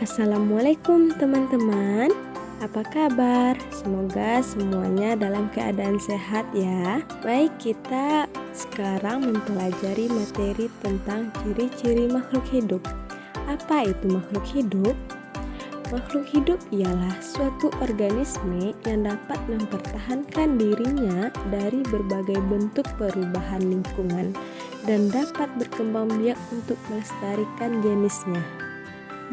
Assalamualaikum teman-teman, apa kabar? Semoga semuanya dalam keadaan sehat ya. Baik, kita sekarang mempelajari materi tentang ciri-ciri makhluk hidup. Apa itu makhluk hidup? Makhluk hidup ialah suatu organisme yang dapat mempertahankan dirinya dari berbagai bentuk perubahan lingkungan dan dapat berkembang biak untuk melestarikan jenisnya.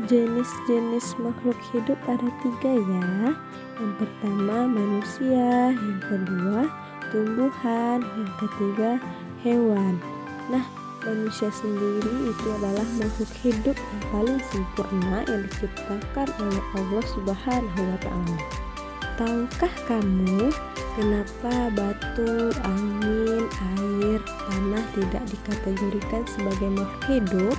Jenis-jenis makhluk hidup ada 3 ya. Yang pertama manusia, yang kedua tumbuhan, yang ketiga hewan. Nah, manusia sendiri itu adalah makhluk hidup yang paling sempurna yang diciptakan oleh Allah Subhanahu wa Ta'ala. Tahukah kamu kenapa batu, angin, air, tanah tidak dikategorikan sebagai makhluk hidup?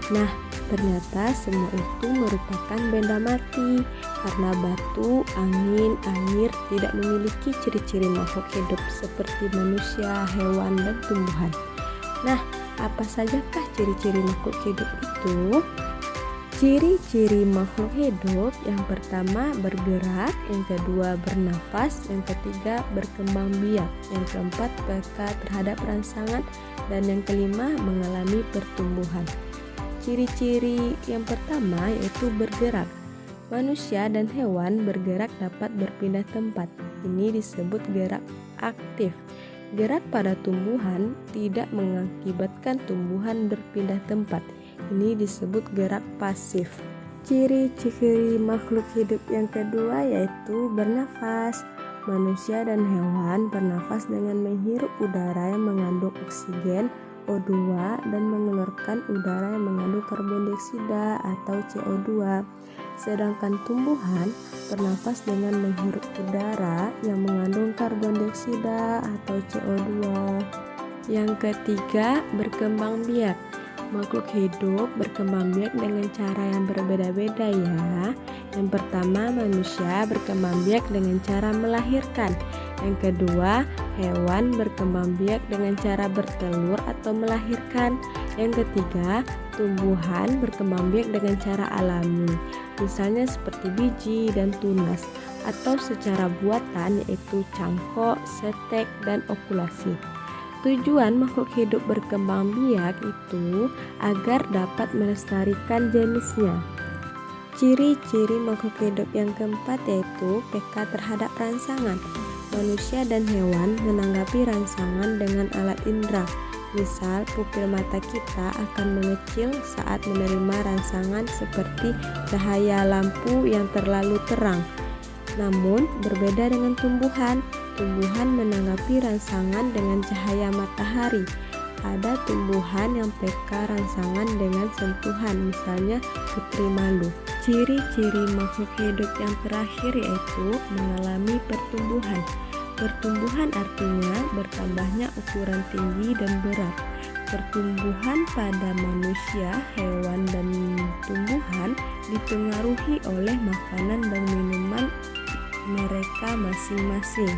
Nah, ternyata semua itu merupakan benda mati karena batu, angin, air tidak memiliki ciri-ciri makhluk hidup seperti manusia, hewan, dan tumbuhan. Nah, apa sajakah ciri-ciri makhluk hidup itu? Ciri-ciri makhluk hidup yang pertama bergerak, yang kedua bernafas, yang ketiga berkembang biak, yang keempat peka terhadap rangsangan, dan yang kelima mengalami pertumbuhan. Ciri-ciri yang pertama yaitu bergerak. Manusia dan hewan bergerak dapat berpindah tempat. Ini disebut gerak aktif. Gerak pada tumbuhan tidak mengakibatkan tumbuhan berpindah tempat. Ini disebut gerak pasif. Ciri-ciri makhluk hidup yang kedua yaitu bernafas. Manusia dan hewan bernafas dengan menghirup udara yang mengandung oksigen, O2, dan mengeluarkan udara yang mengandung karbon dioksida atau CO2. Sedangkan tumbuhan bernafas dengan menghirup udara yang mengandung karbon dioksida atau CO2. Yang ketiga, berkembang biak. Makhluk hidup berkembang biak dengan cara yang berbeda-beda ya. Yang pertama, manusia berkembang biak dengan cara melahirkan. Yang kedua, hewan berkembang biak dengan cara bertelur atau melahirkan. Yang ketiga, tumbuhan berkembang biak dengan cara alami, misalnya seperti biji dan tunas, atau secara buatan yaitu cangkok, setek, dan okulasi. Tujuan makhluk hidup berkembang biak itu agar dapat melestarikan jenisnya. Ciri-ciri makhluk hidup yang keempat yaitu peka terhadap rangsangan. Manusia dan hewan menanggapi rangsangan dengan alat indera. Misal, pupil mata kita akan mengecil saat menerima rangsangan seperti cahaya lampu yang terlalu terang. Namun, berbeda dengan tumbuhan. Tumbuhan menanggapi rangsangan dengan cahaya matahari. Ada tumbuhan yang peka rangsangan dengan sentuhan, misalnya putri malu. Ciri-ciri makhluk hidup yang terakhir yaitu mengalami pertumbuhan. Pertumbuhan artinya bertambahnya ukuran tinggi dan berat. Pertumbuhan pada manusia, hewan, dan tumbuhan dipengaruhi oleh makanan dan minuman mereka masing-masing.